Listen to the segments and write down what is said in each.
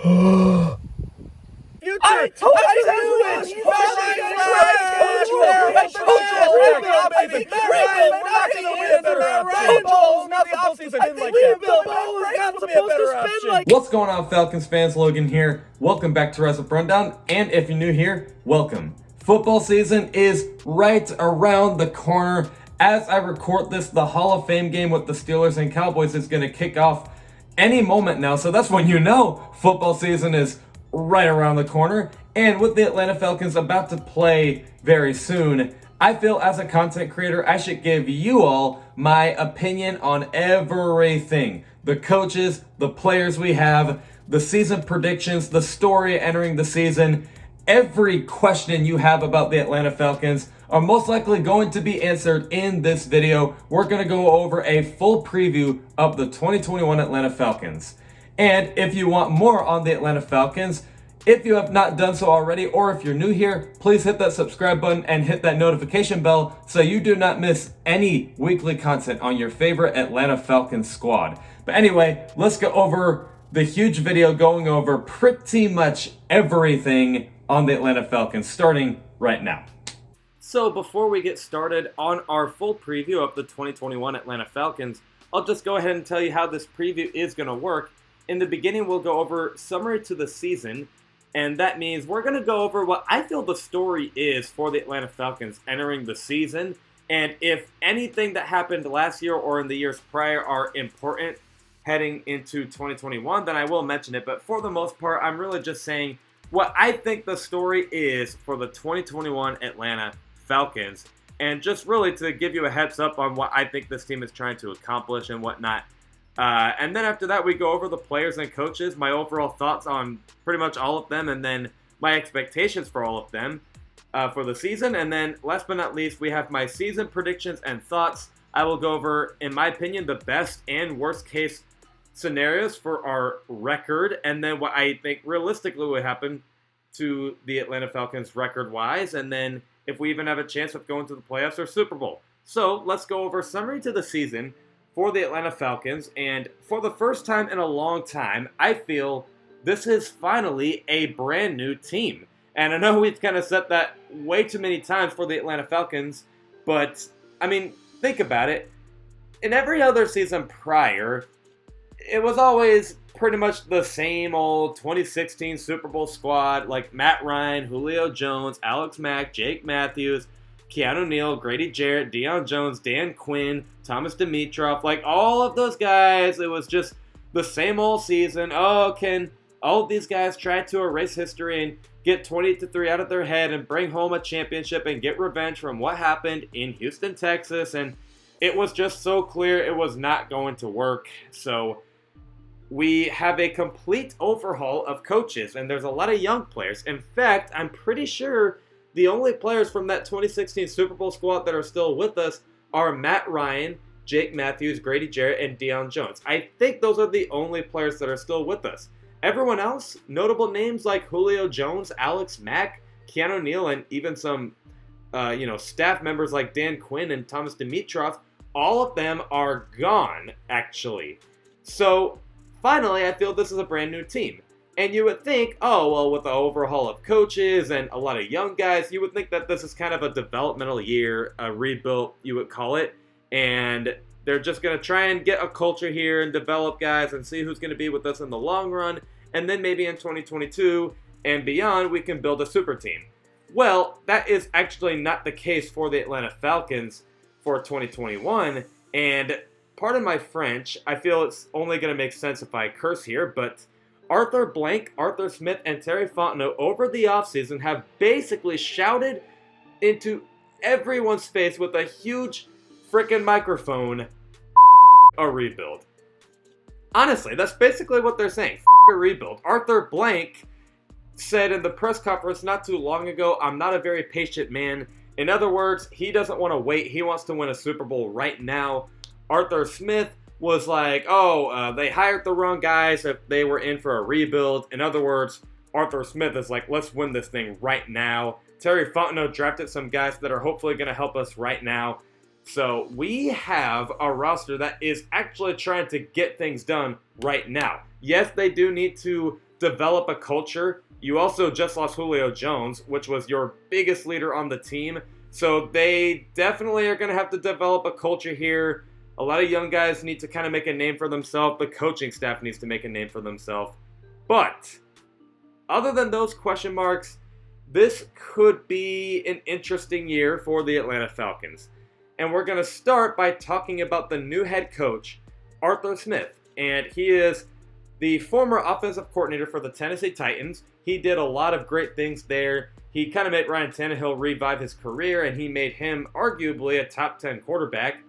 I told you What's going on, Falcons fans? Logan here. Welcome back to Rise Up Rundown, and if you're new here, welcome. Football season is right around the corner. As I record this, the Hall of Fame game with the Steelers and Cowboys is going to kick off any moment now, so that's when you know football season is right around the corner. And with the Atlanta Falcons about to play very soon, I feel as a content creator, I should give you all my opinion on everything. The coaches, the players we have, the season predictions, the story entering the season. Every question you have about the Atlanta Falcons are most likely going to be answered in this video. We're going to go over a full preview of the 2021 Atlanta Falcons. And if you want more on the Atlanta Falcons, if you have not done so already, or if you're new here, please hit that subscribe button and hit that notification bell so you do not miss any weekly content on your favorite Atlanta Falcons squad. But anyway, let's go over the huge video going over pretty much everything on the Atlanta Falcons, starting right now. So before we get started on our full preview of the 2021 Atlanta Falcons, I'll just go ahead and tell you how this preview is going to work. In the beginning, we'll go over summary to the season, and that means we're going to go over what I feel the story is for the Atlanta Falcons entering the season, and if anything that happened last year or in the years prior are important heading into 2021, then I will mention it. But for the most part, I'm really just saying what I think the story is for the 2021 Atlanta Falcons, and just really to give you a heads up on what I think this team is trying to accomplish and whatnot. And then after that, we go over the players and coaches, my overall thoughts on pretty much all of them, and then my expectations for all of them for the season. And then last but not least, we have my season predictions and thoughts. I will go over, in my opinion, the best and worst case scenarios for our record, and then what I think realistically would happen to the Atlanta Falcons record-wise, and then if we even have a chance of going to the playoffs or Super Bowl. So let's go over summary to the season for the Atlanta Falcons, and for the first time in a long time, I feel this is finally a brand new team. And I know we've kind of said that way too many times for the Atlanta Falcons, but, I mean, think about it. In every other season prior, it was always pretty much the same old 2016 Super Bowl squad, like Matt Ryan, Julio Jones, Alex Mack, Jake Matthews, Keanu Neal, Grady Jarrett, Deion Jones, Dan Quinn, Thomas Dimitroff, like all of those guys. It was just the same old season. Oh, can all of these guys try to erase history and get 20-3 out of their head and bring home a championship and get revenge from what happened in Houston, Texas? And it was just so clear it was not going to work. So we have a complete overhaul of coaches, and there's a lot of young players. In fact, I'm pretty sure the only players from that 2016 Super Bowl squad that are still with us are Matt Ryan, Jake Matthews, Grady Jarrett, and Deion Jones. I think those are the only players that are still with us. Everyone else, notable names like Julio Jones, Alex Mack, Keanu Neal, and even some staff members like Dan Quinn and Thomas Dimitroff, all of them are gone, actually. So finally, I feel this is a brand new team. And you would think, oh, well, with the overhaul of coaches and a lot of young guys, you would think that this is kind of a developmental year, a rebuild, you would call it. And they're just going to try and get a culture here and develop guys and see who's going to be with us in the long run. And then maybe in 2022 and beyond, we can build a super team. Well, that is actually not the case for the Atlanta Falcons for 2021. And pardon my French, I feel it's only going to make sense if I curse here, but Arthur Blank, Arthur Smith, and Terry Fontenot over the offseason have basically shouted into everyone's face with a huge freaking microphone, a rebuild. Honestly, that's basically what they're saying, a rebuild. Arthur Blank said in the press conference not too long ago, I'm not a very patient man. In other words, he doesn't want to wait. He wants to win a Super Bowl right now. Arthur Smith was like, they hired the wrong guys if they were in for a rebuild. In other words, Arthur Smith is like, let's win this thing right now. Terry Fontenot drafted some guys that are hopefully going to help us right now. So we have a roster that is actually trying to get things done right now. Yes, they do need to develop a culture. You also just lost Julio Jones, which was your biggest leader on the team. So they definitely are going to have to develop a culture here. A lot of young guys need to kind of make a name for themselves. The coaching staff needs to make a name for themselves. But other than those question marks, this could be an interesting year for the Atlanta Falcons. And we're going to start by talking about the new head coach, Arthur Smith. And he is the former offensive coordinator for the Tennessee Titans. He did a lot of great things there. He kind of made Ryan Tannehill revive his career, and he made him arguably a top 10 quarterback.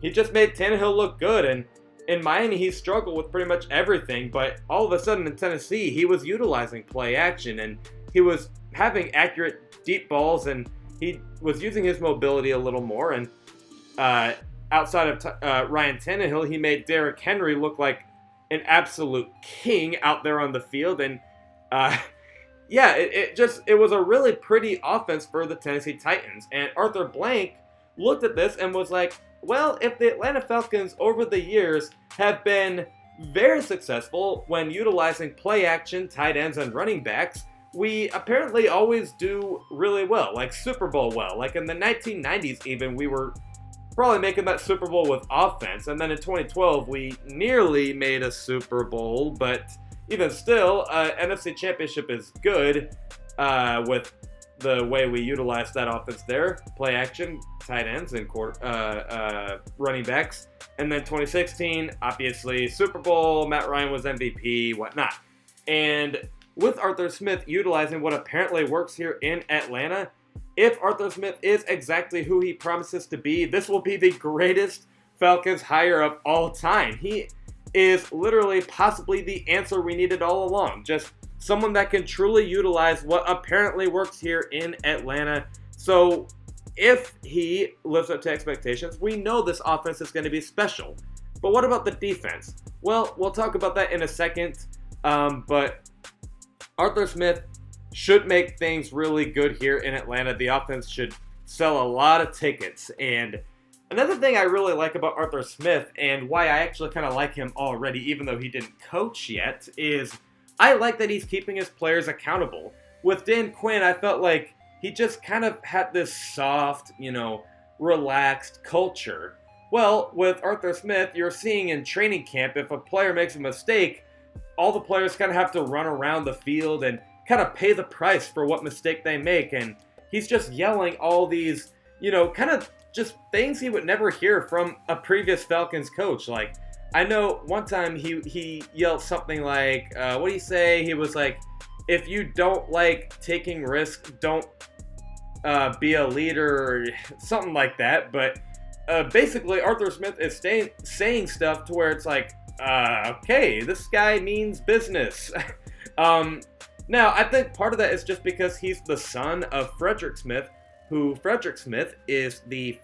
He just made Tannehill look good, and in Miami, he struggled with pretty much everything, but all of a sudden in Tennessee, he was utilizing play action, and he was having accurate deep balls, and he was using his mobility a little more, and outside of Ryan Tannehill, he made Derrick Henry look like an absolute king out there on the field, and it was a really pretty offense for the Tennessee Titans, and Arthur Blank looked at this and was like, well, if the Atlanta Falcons over the years have been very successful when utilizing play action, tight ends, and running backs, we apparently always do really well, like Super Bowl well. Like in the 1990s even, we were probably making that Super Bowl with offense, and then in 2012, we nearly made a Super Bowl, but even still, NFC Championship is good with the way we utilize that offense there. Play action, tight ends, and running backs. And then 2016, obviously, Super Bowl, Matt Ryan was MVP, whatnot. And with Arthur Smith utilizing what apparently works here in Atlanta, if Arthur Smith is exactly who he promises to be, this will be the greatest Falcons hire of all time. He is literally possibly the answer we needed all along. Just someone that can truly utilize what apparently works here in Atlanta. So if he lives up to expectations, we know this offense is going to be special. But what about the defense? Well, we'll talk about that in a second. But Arthur Smith should make things really good here in Atlanta. The offense should sell a lot of tickets. And another thing I really like about Arthur Smith, and why I actually kind of like him already, even though he didn't coach yet, is I like that he's keeping his players accountable. With Dan Quinn, I felt like he just kind of had this soft, relaxed culture. Well, with Arthur Smith, you're seeing in training camp, if a player makes a mistake, all the players kind of have to run around the field and kind of pay the price for what mistake they make. And he's just yelling all these, kind of just things he would never hear from a previous Falcons coach. Like, I know one time he yelled something like, what do you say? He was like, if you don't like taking risks, don't be a leader, or something like that. But basically, Arthur Smith is saying stuff to where it's like, okay, this guy means business. Now, I think part of that is just because he's the son of Frederick Smith, who Frederick Smith is the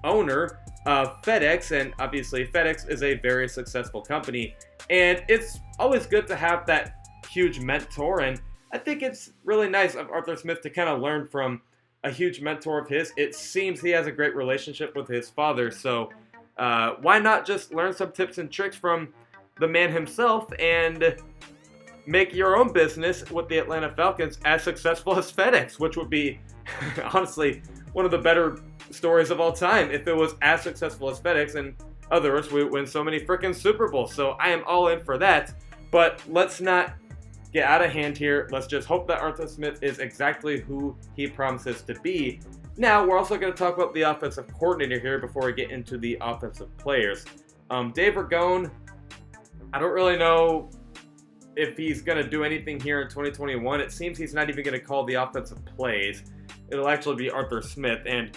owner of FedEx, and obviously FedEx is a very successful company, and it's always good to have that huge mentor, and I think it's really nice of Arthur Smith to kind of learn from a huge mentor of his. It seems he has a great relationship with his father, so why not just learn some tips and tricks from the man himself and make your own business with the Atlanta Falcons as successful as FedEx, which would be honestly one of the better stories of all time if it was as successful as FedEx, and others we would win so many freaking Super Bowls. So I am all in for that, but let's not get out of hand here. Let's just hope that Arthur Smith is exactly who he promises to be. Now, we're also going to talk about the offensive coordinator here before we get into the offensive players. Dave Ragone, I don't really know if he's going to do anything here in 2021. It seems he's not even going to call the offensive plays. It'll actually be Arthur Smith. And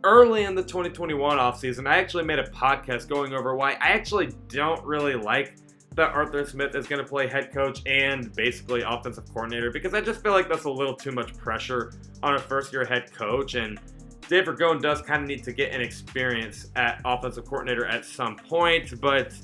early in the 2021 offseason, I actually made a podcast going over why I actually don't really like that Arthur Smith is going to play head coach and basically offensive coordinator, because I just feel like that's a little too much pressure on a first-year head coach, and Dave Ragone does kind of need to get an experience at offensive coordinator at some point, but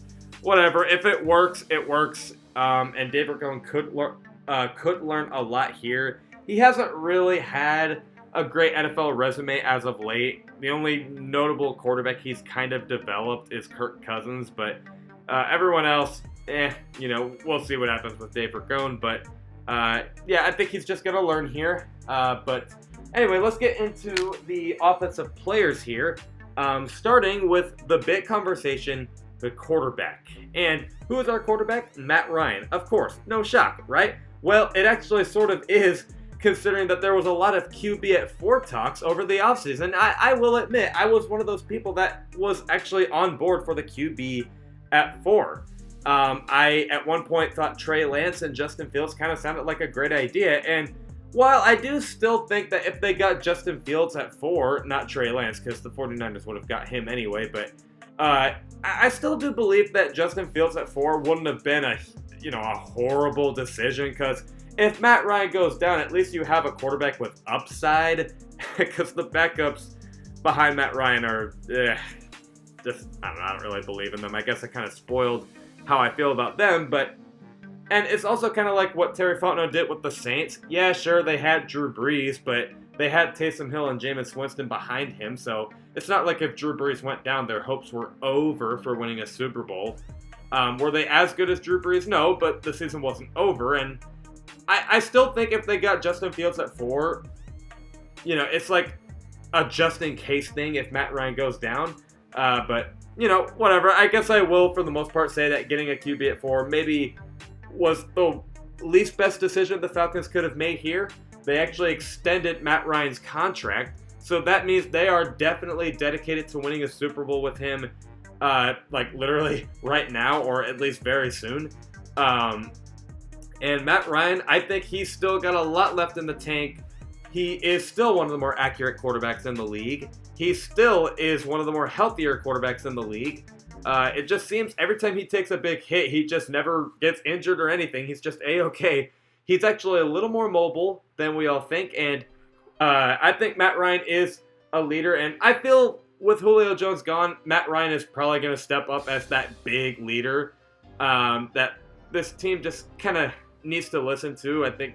whatever. If it works, it works, and Dave Ragone could learn a lot here. He hasn't really had a great NFL resume as of late. The only notable quarterback he's kind of developed is Kirk Cousins, but everyone else, we'll see what happens with Dave Ragone. But yeah, I think he's just going to learn here. But anyway, let's get into the offensive players here, starting with the big conversation, the quarterback. And who is our quarterback? Matt Ryan. Of course, no shock, right? Well, it actually sort of is, considering that there was a lot of QB at 4 talks over the offseason. I will admit, I was one of those people that was actually on board for the QB at 4. I, at one point, thought Trey Lance and Justin Fields kind of sounded like a great idea. And while I do still think that if they got Justin Fields at 4, not Trey Lance, because the 49ers would have got him anyway, but I still do believe that Justin Fields at 4 wouldn't have been a horrible decision, because if Matt Ryan goes down, at least you have a quarterback with upside, because the backups behind Matt Ryan are just, I don't really believe in them. I guess I kind of spoiled how I feel about them, and it's also kind of like what Terry Fontenot did with the Saints. Yeah, sure, they had Drew Brees, but they had Taysom Hill and Jameis Winston behind him, so it's not like if Drew Brees went down, their hopes were over for winning a Super Bowl. Were they as good as Drew Brees? No, but the season wasn't over, and I still think if they got Justin Fields at 4, it's like a just-in-case thing if Matt Ryan goes down. But, whatever. I guess I will, for the most part, say that getting a QB at 4 maybe was the least best decision the Falcons could have made here. They actually extended Matt Ryan's contract, so that means they are definitely dedicated to winning a Super Bowl with him, literally right now, or at least very soon. And Matt Ryan, I think he's still got a lot left in the tank. He is still one of the more accurate quarterbacks in the league. He still is one of the more healthier quarterbacks in the league. It just seems every time he takes a big hit, he just never gets injured or anything. He's just A-okay. He's actually a little more mobile than we all think, and I think Matt Ryan is a leader, and I feel with Julio Jones gone, Matt Ryan is probably going to step up as that big leader that this team just kind of needs to listen to. I think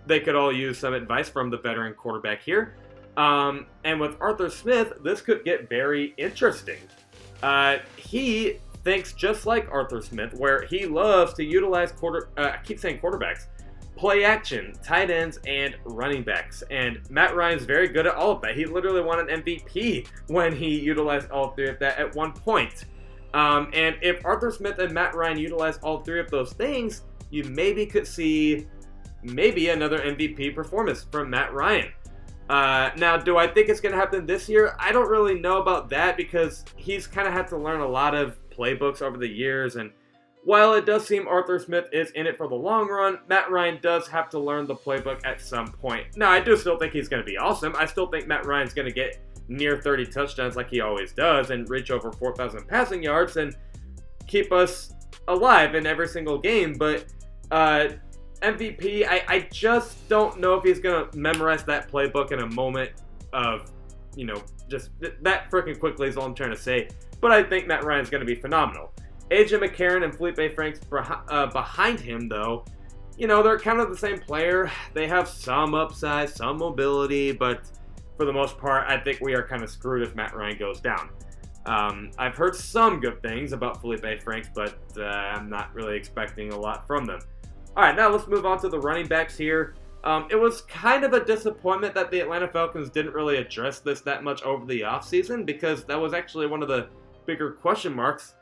they could all use some advice from the veteran quarterback here. And with Arthur Smith, this could get very interesting. He thinks just like Arthur Smith, where he loves to utilize I keep saying quarterbacks, play action, tight ends, and running backs. And Matt Ryan's very good at all of that. He literally won an MVP when he utilized all 3 of that at one point. And if Arthur Smith and Matt Ryan utilize all 3 of those things, you maybe could see another MVP performance from Matt Ryan. Now, do I think it's going to happen this year? I don't really know about that, because he's kind of had to learn a lot of playbooks over the years, and while it does seem Arthur Smith is in it for the long run, Matt Ryan does have to learn the playbook at some point. Now, I do still think he's going to be awesome. I still think Matt Ryan's going to get near 30 touchdowns like he always does and reach over 4,000 passing yards and keep us alive in every single game, but MVP, I just don't know if he's going to memorize that playbook in a moment of, just that freaking quickly is all I'm trying to say. But I think Matt Ryan's going to be phenomenal. A.J. McCarron and Felipe Franks behind him, though, they're kind of the same player. They have some upside, some mobility, but for the most part, I think we are kind of screwed if Matt Ryan goes down. I've heard some good things about Felipe Franks, but I'm not really expecting a lot from them. All right, now let's move on to the running backs here. It was kind of a disappointment that the Atlanta Falcons didn't really address this that much over the offseason, because that was actually one of the bigger question marks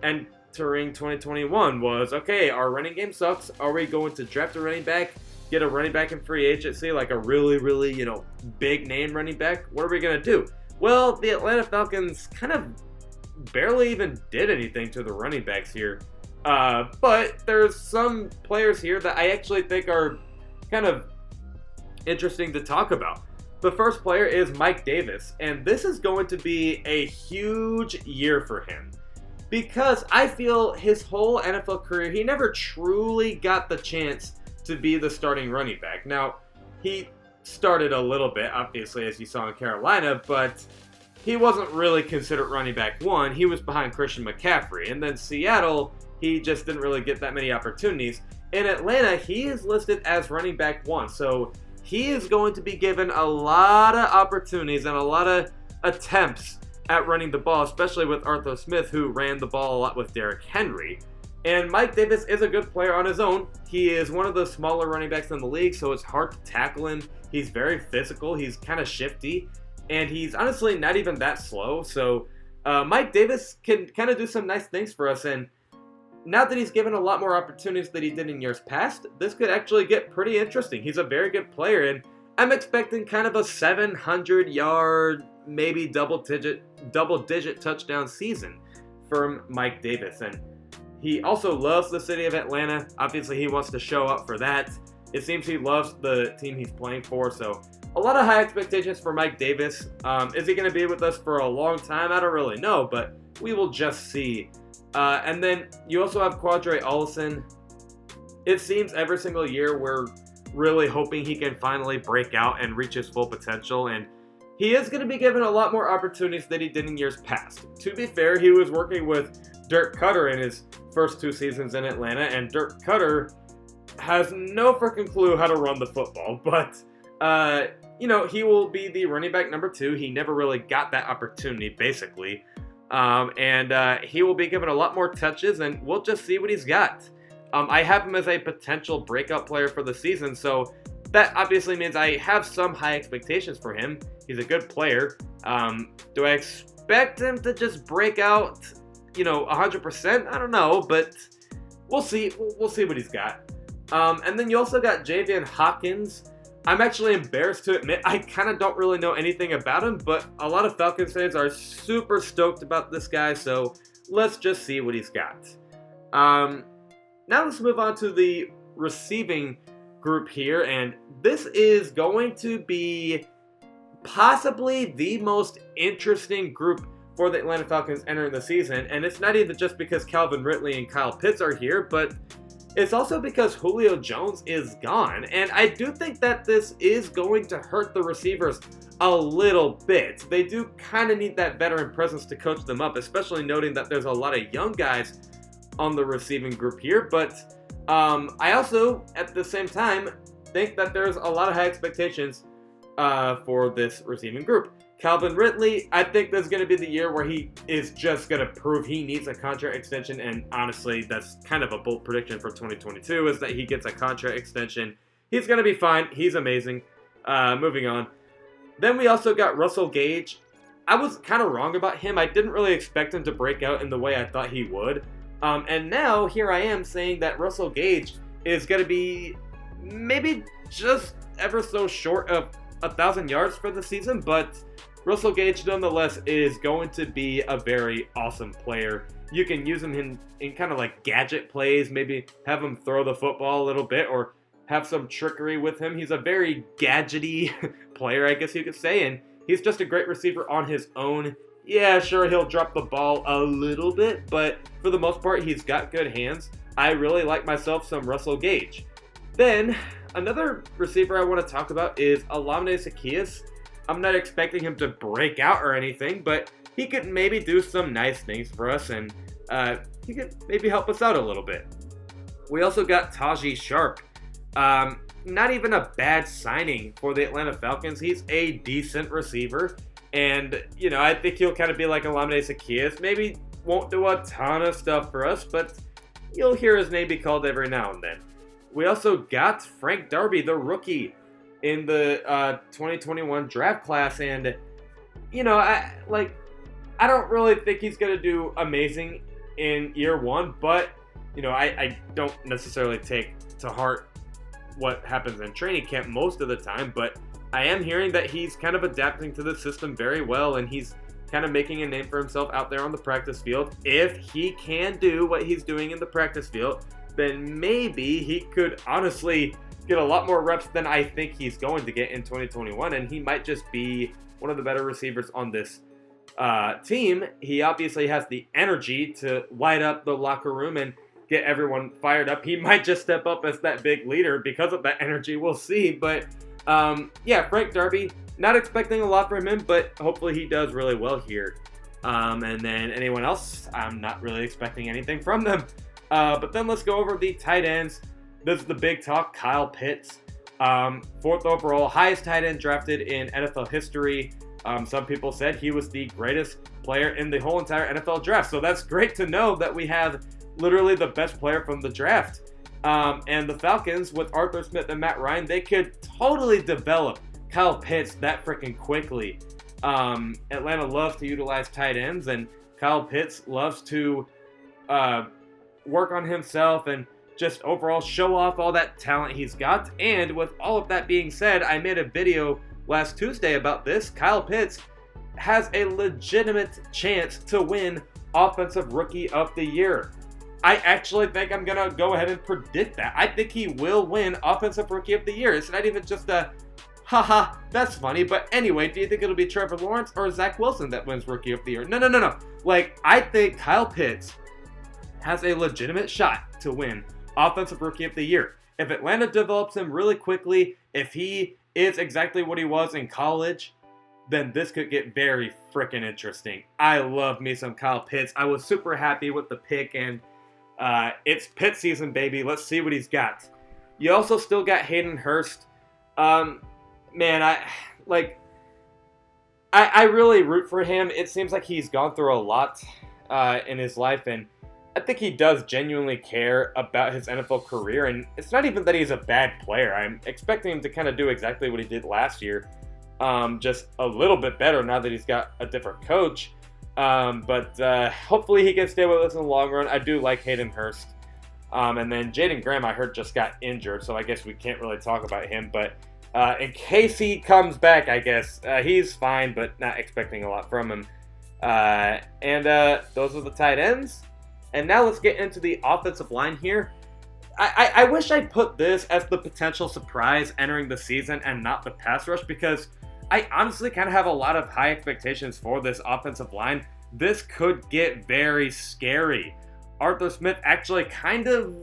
entering 2021 was, okay, our running game sucks. Are we going to draft a running back, get a running back in free agency, like a really, really, big name running back? What are we going to do? Well, the Atlanta Falcons kind of barely even did anything to the running backs here. But there's some players here that I actually think are kind of interesting to talk about. The first player is Mike Davis, and this is going to be a huge year for him, because I feel his whole NFL career, he never truly got the chance to be the starting running back. Now, he started a little bit, obviously, as you saw in Carolina, but he wasn't really considered running back 1. He was behind Christian McCaffrey. And then Seattle, he just didn't really get that many opportunities. In Atlanta, he is listed as running back 1. So he is going to be given a lot of opportunities and a lot of attempts at running the ball, especially with Arthur Smith, who ran the ball a lot with Derrick Henry. And Mike Davis is a good player on his own. He is one of the smaller running backs in the league, so it's hard to tackle him. He's very physical. He's kind of shifty. And he's honestly not even that slow. So Mike Davis can kind of do some nice things for us. And now that he's given a lot more opportunities than he did in years past, this could actually get pretty interesting. He's a very good player. And I'm expecting kind of a 700-yard, maybe double-digit touchdown season from Mike Davis. And he also loves the city of Atlanta. Obviously, he wants to show up for that. It seems he loves the team he's playing for. So a lot of high expectations for Mike Davis. Is he going to be with us for a long time? I don't really know, but we will just see. And then you also have Quadre Allison. It seems every single year we're really hoping he can finally break out and reach his full potential. And he is going to be given a lot more opportunities than he did in years past. To be fair, he was working with Dirk Koetter in his first 2 seasons in Atlanta, and Dirk Koetter has no freaking clue how to run the football. But, he will be the running back number 2. He never really got that opportunity, basically. And he will be given a lot more touches, and we'll just see what he's got. I have him as a potential breakout player for the season, so that obviously means I have some high expectations for him. He's a good player. Do I expect him to just break out, 100%? I don't know, but we'll see. We'll see what he's got. And then you also got Javian Hawkins. I'm actually embarrassed to admit I kind of don't really know anything about him, but a lot of Falcons fans are super stoked about this guy, so let's just see what he's got. Now let's move on to the receiving group here, and this is going to be possibly the most interesting group for the Atlanta Falcons entering the season, and it's not even just because Calvin Ridley and Kyle Pitts are here, but it's also because Julio Jones is gone, and I do think that this is going to hurt the receivers a little bit. They do kind of need that veteran presence to coach them up, especially noting that there's a lot of young guys on the receiving group here, but I also, at the same time, think that there's a lot of high expectations for this receiving group. Calvin Ridley, I think this is going to be the year where he is just going to prove he needs a contract extension, and honestly, that's kind of a bold prediction for 2022, is that he gets a contract extension. He's going to be fine. He's amazing. Moving on. Then we also got Russell Gage. I was kind of wrong about him. I didn't really expect him to break out in the way I thought he would. And now, here I am saying that Russell Gage is going to be maybe just ever so short of 1,000 yards for the season, but Russell Gage, nonetheless, is going to be a very awesome player. You can use him in kind of like gadget plays, maybe have him throw the football a little bit or have some trickery with him. He's a very gadgety player, I guess you could say, and he's just a great receiver on his own. Yeah, sure, he'll drop the ball a little bit, but for the most part, he's got good hands. I really like myself some Russell Gage. Then, another receiver I want to talk about is Olamide Zaccheaus. I'm not expecting him to break out or anything, but he could maybe do some nice things for us, and he could maybe help us out a little bit. We also got Taji Sharp. Not even a bad signing for the Atlanta Falcons. He's a decent receiver, and, I think he'll kind of be like Olamide Zaccheaus. Maybe won't do a ton of stuff for us, but you'll hear his name be called every now and then. We also got Frank Darby, the rookie, in the 2021 draft class, and I don't really think he's gonna do amazing in year one, but I don't necessarily take to heart what happens in training camp most of the time, but I am hearing that he's kind of adapting to the system very well, and he's kind of making a name for himself out there on the practice field. If he can do what he's doing in the practice field, then maybe he could honestly get a lot more reps than I think he's going to get in 2021, and he might just be one of the better receivers on this team. He obviously has the energy to light up the locker room and get everyone fired up. He might just step up as that big leader because of that energy. We'll see, but Frank Darby, not expecting a lot from him, but hopefully he does really well here. And then anyone else, I'm not really expecting anything from them. But then let's go over the tight ends. This is the big talk. Kyle Pitts, 4th overall, highest tight end drafted in NFL history. Some people said he was the greatest player in the whole entire NFL draft. So that's great to know that we have literally the best player from the draft. And the Falcons, with Arthur Smith and Matt Ryan, they could totally develop Kyle Pitts that freaking quickly. Atlanta loves to utilize tight ends, and Kyle Pitts loves to work on himself and just overall show off all that talent he's got. And with all of that being said, I made a video last Tuesday about this. Kyle Pitts has a legitimate chance to win Offensive Rookie of the Year. I actually think I'm going to go ahead and predict that. I think he will win Offensive Rookie of the Year. It's not even just a, haha, that's funny. But anyway, do you think it'll be Trevor Lawrence or Zach Wilson that wins Rookie of the Year? No. Like, I think Kyle Pitts has a legitimate shot to win Offensive Rookie of the Year. If Atlanta develops him really quickly, if he is exactly what he was in college, then this could get very freaking interesting. I love me some Kyle Pitts. I was super happy with the pick, and it's Pitt season, baby. Let's see what he's got. You also still got Hayden Hurst. Man, I really root for him. It seems like he's gone through a lot in his life, and I think he does genuinely care about his NFL career. And it's not even that he's a bad player. I'm expecting him to kind of do exactly what he did last year, just a little bit better now that he's got a different coach. But hopefully he can stay with us in the long run. I do like Hayden Hurst. And then Jaden Graham, I heard, just got injured, so I guess we can't really talk about him. But in case he comes back, I guess he's fine, but not expecting a lot from him. And those are the tight ends. And now let's get into the offensive line here. I wish I put this as the potential surprise entering the season and not the pass rush, because I honestly kind of have a lot of high expectations for this offensive line. This could get very scary. Arthur Smith actually kind of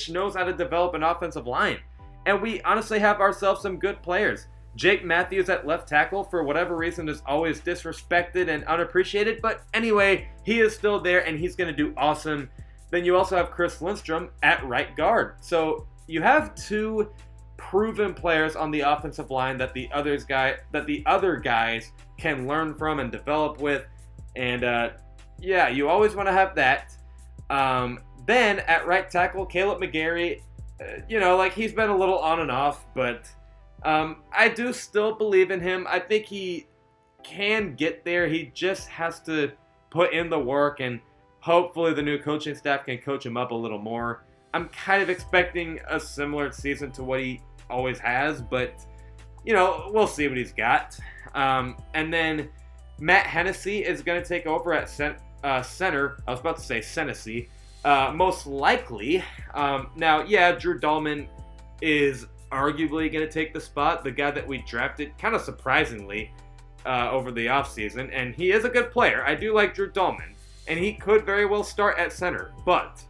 knows how to develop an offensive line. And we honestly have ourselves some good players. Jake Matthews at left tackle, for whatever reason, is always disrespected and unappreciated. But anyway, he is still there, and he's going to do awesome. Then you also have Chris Lindstrom at right guard. So you have two proven players on the offensive line that the other guys can learn from and develop with. And yeah, you always want to have that. Then at right tackle, Caleb McGarry, he's been a little on and off, but I do still believe in him. I think he can get there. He just has to put in the work, and hopefully the new coaching staff can coach him up a little more. I'm kind of expecting a similar season to what he always has, but, we'll see what he's got. And then Matt Hennessy is going to take over at center. I was about to say Hennessy. Most likely. Now, yeah, Drew Dahlman is arguably going to take the spot, the guy that we drafted kind of surprisingly over the offseason, and he is a good player. I do like Drew Dahlman, and he could very well start at center, but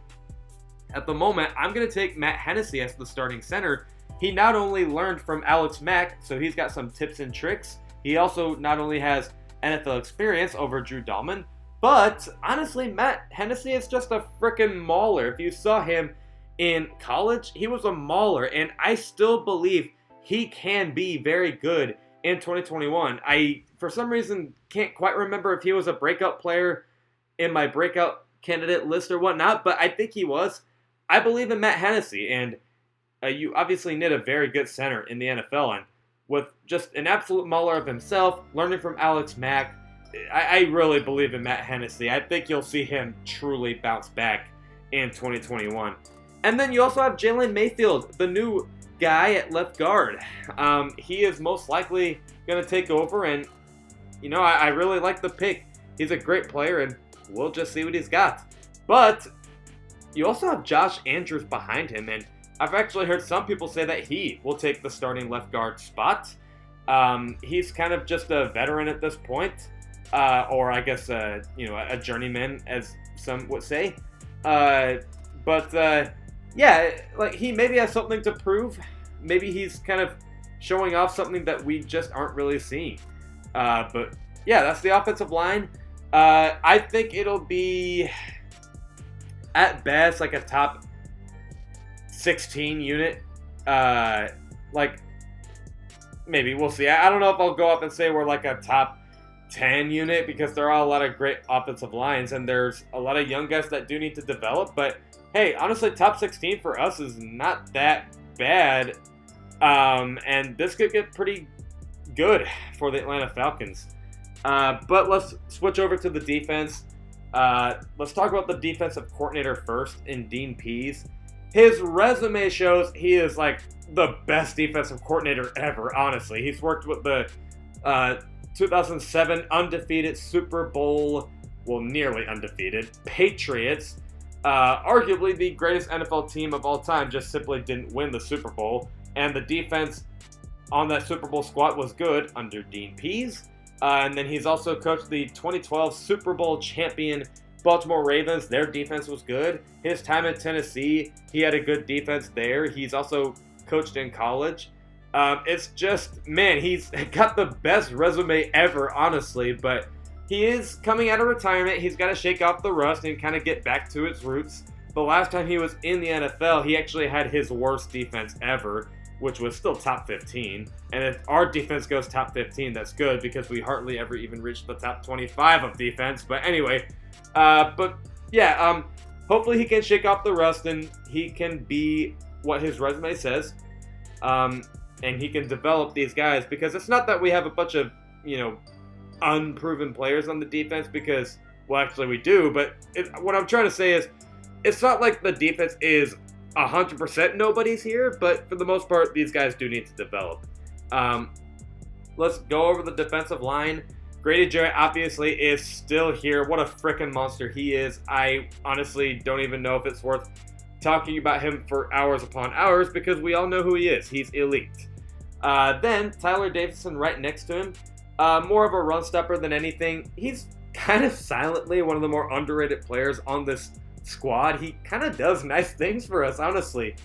at the moment, I'm going to take Matt Hennessy as the starting center. He not only learned from Alex Mack, so he's got some tips and tricks, he also not only has NFL experience over Drew Dahlman, but honestly, Matt Hennessy is just a freaking mauler. If you saw him in college, he was a mauler, and I still believe he can be very good in 2021. I, for some reason, can't quite remember if he was a breakout player in my breakout candidate list or whatnot, but I think he was. I believe in Matt Hennessy, and you obviously need a very good center in the NFL, and with just an absolute mauler of himself, learning from Alex Mack, I really believe in Matt Hennessy. I think you'll see him truly bounce back in 2021. And then you also have Jalen Mayfield, the new guy at left guard. He is most likely going to take over, and, I really like the pick. He's a great player, and we'll just see what he's got. But you also have Josh Andrews behind him, and I've actually heard some people say that he will take the starting left guard spot. He's kind of just a veteran at this point. Or I guess, a journeyman, as some would say. Yeah, like he maybe has something to prove. Maybe he's kind of showing off something that we just aren't really seeing. But yeah, that's the offensive line. I think it'll be, at best, like a top 16 unit. Maybe, we'll see. I don't know if I'll go up and say we're like a top 10 unit because there are a lot of great offensive lines and there's a lot of young guys that do need to develop. But hey, honestly, top 16 for us is not that bad. And this could get pretty good for the Atlanta Falcons. But let's switch over to the defense. Let's talk about the defensive coordinator first in Dean Pease. His resume shows he is like the best defensive coordinator ever, honestly. He's worked with the 2007 undefeated Super Bowl, well, nearly undefeated, Patriots. Arguably the greatest NFL team of all time, just simply didn't win the Super Bowl. And the defense on that Super Bowl squad was good under Dean Pease. And then he's also coached the 2012 Super Bowl champion Baltimore Ravens. Their defense was good. His time in Tennessee, he had a good defense there. He's also coached in college. It's just, man, he's got the best resume ever, honestly. But he is coming out of retirement. He's got to shake off the rust and kind of get back to its roots. The last time he was in the NFL, he actually had his worst defense ever, which was still top 15. And if our defense goes top 15, that's good because we hardly ever even reached the top 25 of defense. But anyway, hopefully he can shake off the rust and he can be what his resume says. And he can develop these guys because it's not that we have a bunch of, unproven players on the defense because, well, actually we do. But what I'm trying to say is it's not like the defense is 100% nobody's here, but for the most part, these guys do need to develop. Let's go over the defensive line. Grady Jarrett obviously is still here. What a freaking monster he is. I honestly don't even know if it's worth talking about him for hours upon hours because we all know who he is. He's elite. Then Tyler Davison right next to him. More of a run stopper than anything. He's kind of silently one of the more underrated players on this squad. He kind of does nice things for us, honestly.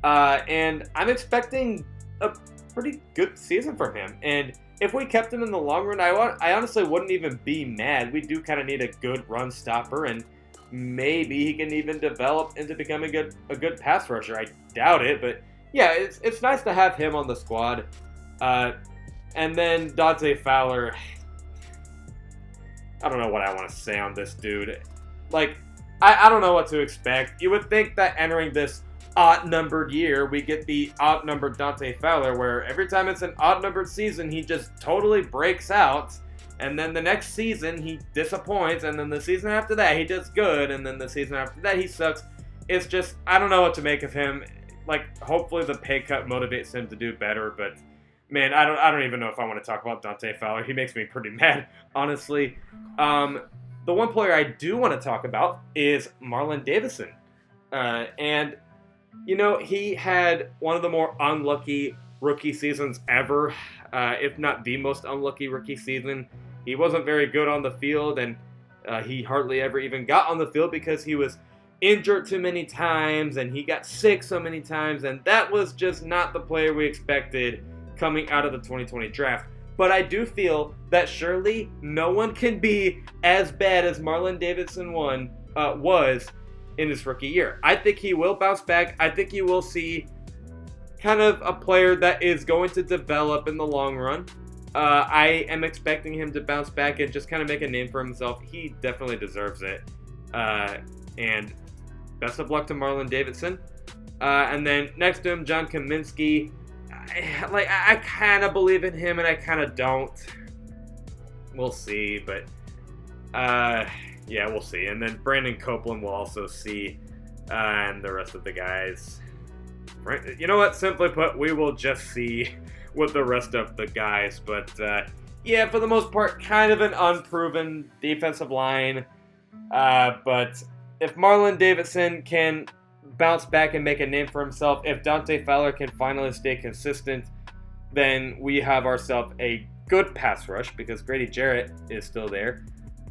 And I'm expecting a pretty good season from him. And if we kept him in the long run, I honestly wouldn't even be mad. We do kind of need a good run stopper, and maybe he can even develop into becoming a good pass rusher. I doubt it, but yeah, it's nice to have him on the squad. And then Dante Fowler, I don't know what I want to say on this dude. Like, I don't know what to expect. You would think that entering this odd-numbered year, we get the odd-numbered Dante Fowler, where every time it's an odd-numbered season, he just totally breaks out, and then the next season, he disappoints, and then the season after that, he does good, and then the season after that, he sucks. It's just, I don't know what to make of him. Like, hopefully the pay cut motivates him to do better, but man, I don't even know if I want to talk about Dante Fowler. He makes me pretty mad, honestly. The one player I do want to talk about is Marlon Davidson. And, he had one of the more unlucky rookie seasons ever, if not the most unlucky rookie season. He wasn't very good on the field, and he hardly ever even got on the field because he was injured too many times, and he got sick so many times, and that was just not the player we expected coming out of the 2020 draft. But I do feel that surely no one can be as bad as Marlon Davidson was in his rookie year. I think he will bounce back. I think you will see kind of a player that is going to develop in the long run. I am expecting him to bounce back and just kind of make a name for himself. He definitely deserves it. And best of luck to Marlon Davidson. And then next to him, John Kaminsky. I kind of believe in him and I kind of don't. We'll see, but we'll see. And then Brandon Copeland will also see, and the rest of the guys. You know what? Simply put, we will just see with the rest of the guys. But for the most part, kind of an unproven defensive line. But if Marlon Davidson can bounce back and make a name for himself, if Dante Fowler can finally stay consistent, then we have ourselves a good pass rush because Grady Jarrett is still there.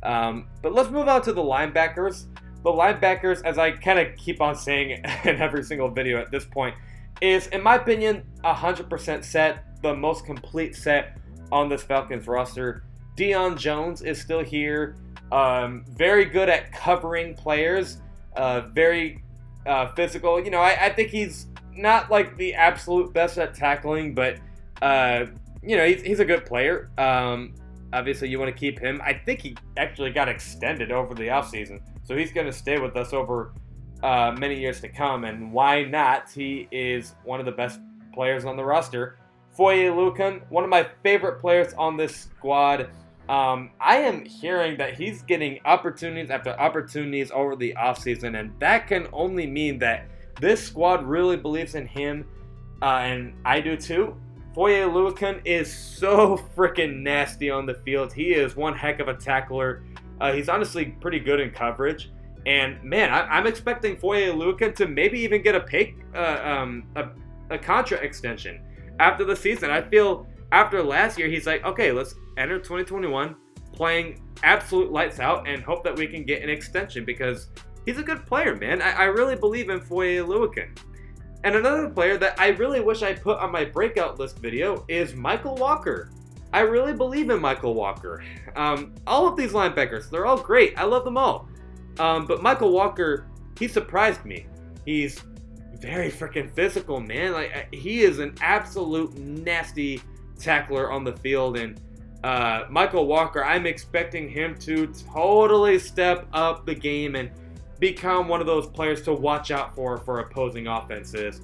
But let's move on to the linebackers. The linebackers, as I kind of keep on saying in every single video at this point, is, in my opinion, 100% set, the most complete set on this Falcons roster. Deion Jones is still here, very good at covering players, very physical. I think he's not like the absolute best at tackling, but he's a good player. Obviously, you want to keep him. I think he actually got extended over the offseason, so he's going to stay with us over many years to come, and why not? He is one of the best players on the roster. Foye Oluokun, one of my favorite players on this squad. I am hearing that he's getting opportunities after opportunities over the offseason, and that can only mean that this squad really believes in him, and I do too. Foye Oluokun is so freaking nasty on the field. He is one heck of a tackler. He's honestly pretty good in coverage. And man, I'm expecting Foye Oluokun to maybe even get a contract extension after the season. I feel after last year, he's like, okay, let's enter 2021 playing absolute lights out and hope that we can get an extension because he's a good player, man. I really believe in Foye Oluokun. And another player that I really wish I put on my breakout list video is Michael Walker. I really believe in Michael Walker. All of these linebackers, they're all great. I love them all. But Michael Walker, he surprised me. He's very freaking physical, man. Like he is an absolute nasty tackler on the field, and Michael Walker, I'm expecting him to totally step up the game and become one of those players to watch out for opposing offenses.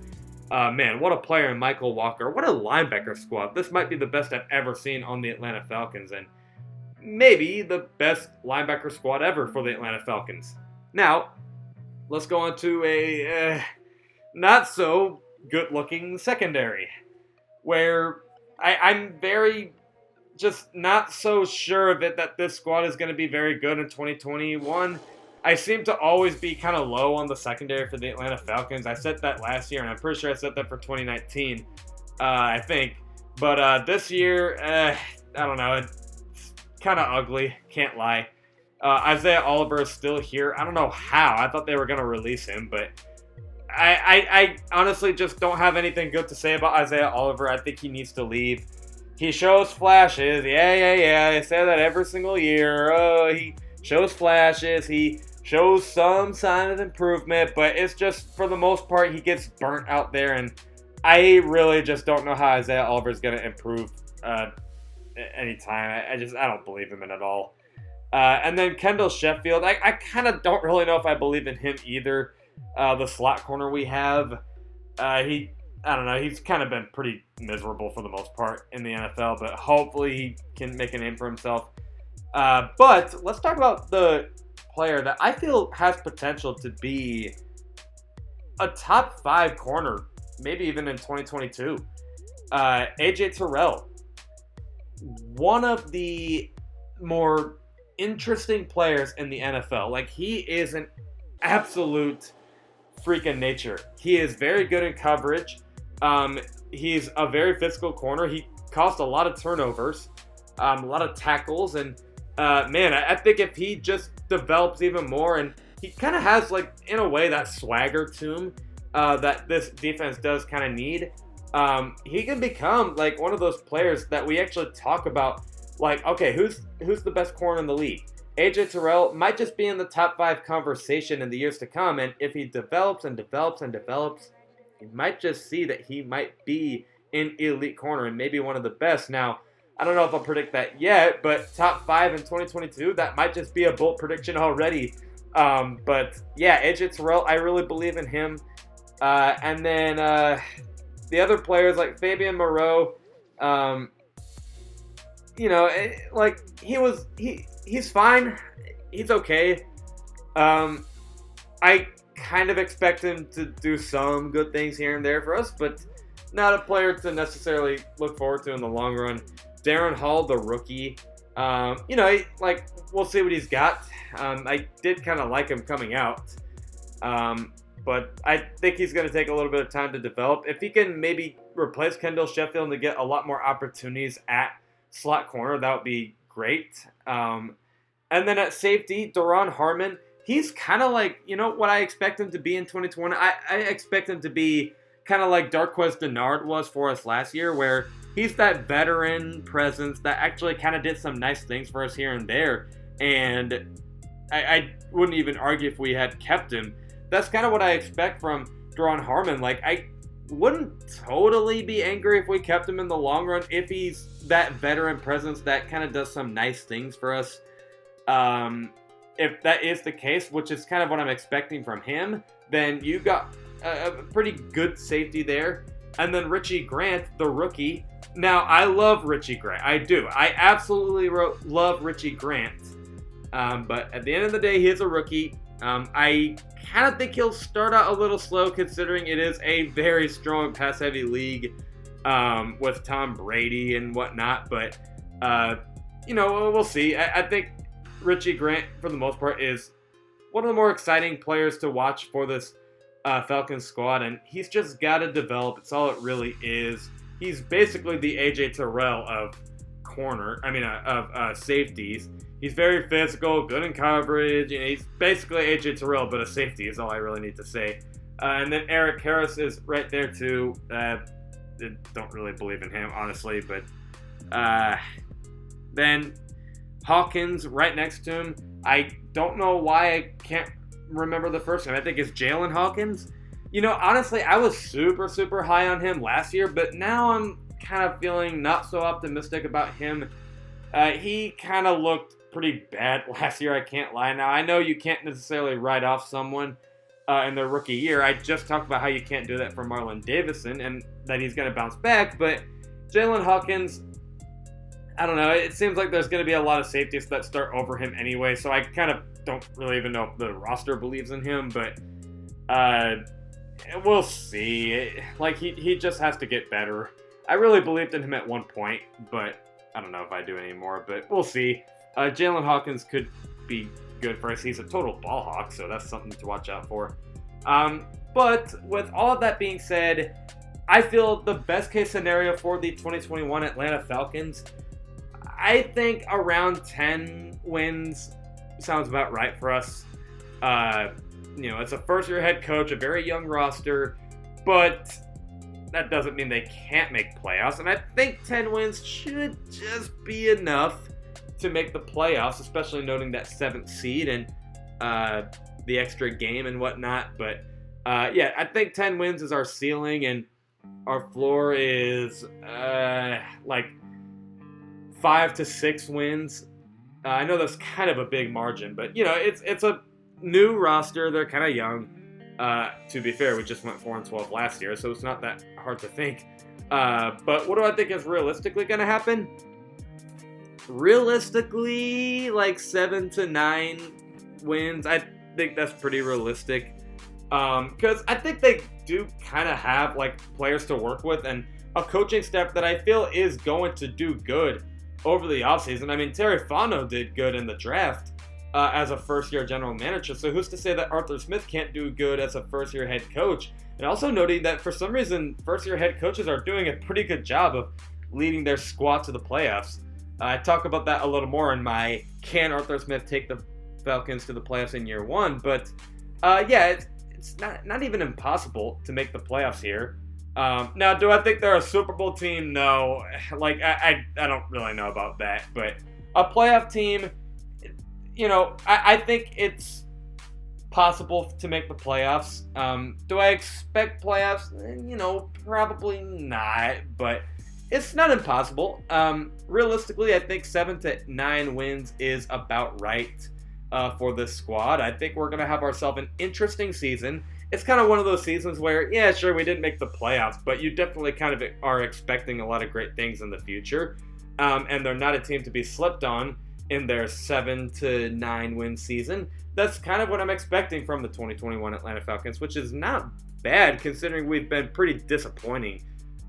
Man, what a player in Michael Walker. What a linebacker squad. This might be the best I've ever seen on the Atlanta Falcons, and maybe the best linebacker squad ever for the Atlanta Falcons. Now, let's go on to a not so good-looking secondary, where I'm very just not so sure of it that this squad is going to be very good in 2021. I seem to always be kind of low on the secondary for the Atlanta Falcons. I said that last year, and I'm pretty sure I said that for 2019, I think. But this year, I don't know. It's kind of ugly, can't lie. Isaiah Oliver is still here. I don't know how. I thought they were going to release him, but I honestly just don't have anything good to say about Isaiah Oliver. I think he needs to leave. He shows flashes. Yeah. I say that every single year. Oh, he shows flashes. He shows some sign of improvement, but it's just, for the most part, he gets burnt out there, and I really just don't know how Isaiah Oliver is going to improve anytime. I don't believe him in it at all. And then Kendall Sheffield, I kind of don't really know if I believe in him either. The slot corner we have, I don't know, he's kind of been pretty miserable for the most part in the NFL, but hopefully he can make a name for himself. But let's talk about the player that I feel has potential to be a top 5 corner, maybe even in 2022. AJ Terrell, one of the more interesting players in the NFL. Like, he is an absolute freak of nature. He is very good in coverage. He's a very physical corner. He caused a lot of turnovers, a lot of tackles, and man, I think if he just develops even more, and he kind of has, like, in a way, that swagger to him that this defense does kind of need, he can become, like, one of those players that we actually talk about, like, okay, who's the best corner in the league? AJ Terrell might just be in the top 5 conversation in the years to come, and if he develops and develops and develops, you might just see that he might be an elite corner and maybe one of the best. Now, I don't know if I'll predict that yet, but top 5 in 2022, that might just be a bold prediction already. But yeah, AJ Terrell, I really believe in him. And then the other players like Fabian Moreau, you know, like he's fine. He's okay. I kind of expect him to do some good things here and there for us, but not a player to necessarily look forward to in the long run. Darren Hall, the rookie, you know, like, we'll see what he's got. I did kind of like him coming out, but I think he's going to take a little bit of time to develop. If he can maybe replace Kendall Sheffield to get a lot more opportunities at slot corner, that would be great. And then at safety, Daron Harmon, he's kind of like, you know, what I expect him to be in 2020. I expect him to be kind of like Darqueze Dennard was for us last year, where he's that veteran presence that actually kind of did some nice things for us here and there. And I wouldn't even argue if we had kept him. That's kind of what I expect from Daron Harmon. Like, wouldn't totally be angry if we kept him in the long run, if he's that veteran presence that kind of does some nice things for us. If that is the case, which is kind of what I'm expecting from him, then you got a pretty good safety there. And then Richie Grant, the rookie. Now, I love Richie Grant. I do. I absolutely love Richie Grant. But at the end of the day, he is a rookie. I kind of think he'll start out a little slow, considering it is a very strong pass-heavy league with Tom Brady and whatnot. But, we'll see. I think Richie Grant, for the most part, is one of the more exciting players to watch for this Falcons squad, and he's just got to develop. It's all it really is. He's basically the AJ Terrell of safeties. He's very physical, good in coverage, and he's basically AJ Terrell, but a safety is all I really need to say. And then Eric Harris is right there too. Don't really believe in him, honestly, but then Hawkins right next to him. I don't know why I can't remember the first name. I think it's Jalen Hawkins. Honestly, I was super, super high on him last year, but now I'm kind of feeling not so optimistic about him. He kind of looked pretty bad last year, I can't lie. Now, I know you can't necessarily write off someone in their rookie year. I just talked about how you can't do that for Marlon Davison and that he's going to bounce back, but Jalen Hawkins, I don't know. It seems like there's going to be a lot of safeties that start over him anyway, so I kind of don't really even know if the roster believes in him, but we'll see. He just has to get better. I really believed in him at one point, but I don't know if I do anymore, but we'll see. Jalen Hawkins could be good for us. He's a total ball hawk, so that's something to watch out for. But with all of that being said, I feel the best case scenario for the 2021 Atlanta Falcons, I think around 10 wins sounds about right for us. It's a first-year head coach, a very young roster, but that doesn't mean they can't make playoffs. And I think 10 wins should just be enough to make the playoffs, especially noting that 7th seed and the extra game and whatnot. But I think 10 wins is our ceiling, and our floor is 5 to 6 wins. I know that's kind of a big margin, but it's a new roster. They're kind of young. To be fair, we just went 4-12 last year, so it's not that hard to think. But what do I think is realistically going to happen? Realistically, 7 to 9 wins. I think that's pretty realistic. Because I think they do kind of have players to work with and a coaching staff that I feel is going to do good over the offseason. I mean, Terry Fano did good in the draft as a first-year general manager, so who's to say that Arthur Smith can't do good as a first-year head coach? And also noting that for some reason, first-year head coaches are doing a pretty good job of leading their squad to the playoffs. I talk about that a little more in my Can Arthur Smith take the Falcons to the playoffs in year one, but it's not even impossible to make the playoffs here. Now, do I think they're a Super Bowl team? No. I don't really know about that. But a playoff team, I think it's possible to make the playoffs. Do I expect playoffs? Probably not. But it's not impossible. Realistically, I think 7 to 9 wins is about right for this squad. I think we're going to have ourselves an interesting season. It's kind of one of those seasons where, yeah, sure, we didn't make the playoffs, but you definitely kind of are expecting a lot of great things in the future. And they're not a team to be slept on in their 7 to 9 win season. That's kind of what I'm expecting from the 2021 Atlanta Falcons, which is not bad considering we've been pretty disappointing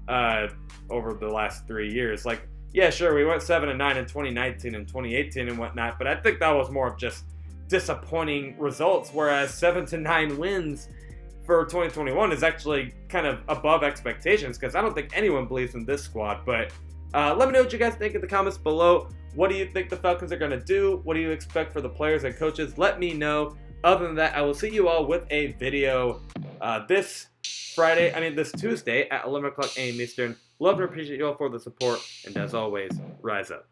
over the last 3 years. Yeah, sure, we went 7 and 9 in 2019 and 2018 and whatnot, but I think that was more of just disappointing results, whereas 7 to 9 wins for 2021 is actually kind of above expectations because I don't think anyone believes in this squad. But let me know what you guys think in the comments below. What do you think the Falcons are going to do? What do you expect for the players and coaches? Let me know. Other than that, I will see you all with a video this Tuesday at 11 o'clock a.m. Eastern. Love and appreciate you all for the support. And as always, rise up.